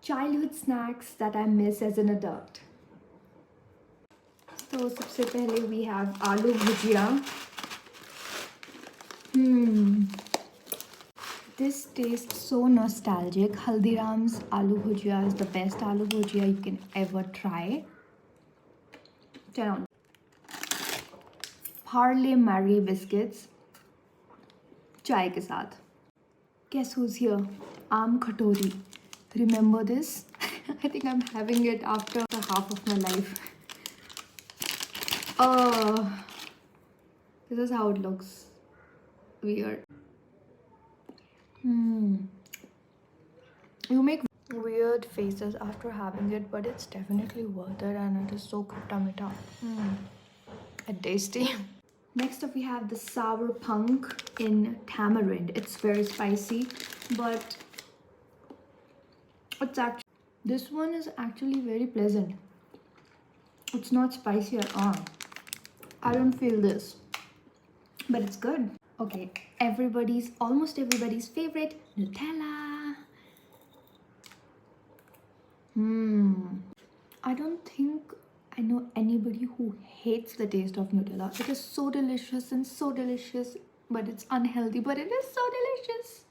childhood snacks that I miss as an adult. So सबसे पहले we have aloo bhujia. This tastes so nostalgic. Haldiram's aloo bhujia is the best aloo bhujia you can ever try. 10 on. Parle Marie biscuits. Chai ke saath. Guess who's here? Aam khatori. Remember this? I think I'm having it after half of my life. This is how it looks. Weird. You make weird faces after having it, but it's definitely worth it, and it is so khutta meetha. And tasty. Next up we have the sour punk in tamarind. It's very spicy, but this one is actually very pleasant. It's not spicy at all. I don't feel this, but it's good. Okay, almost everybody's favorite, Nutella. I don't think I know anybody who hates the taste of Nutella. It is so delicious, but it's unhealthy, but it is so delicious.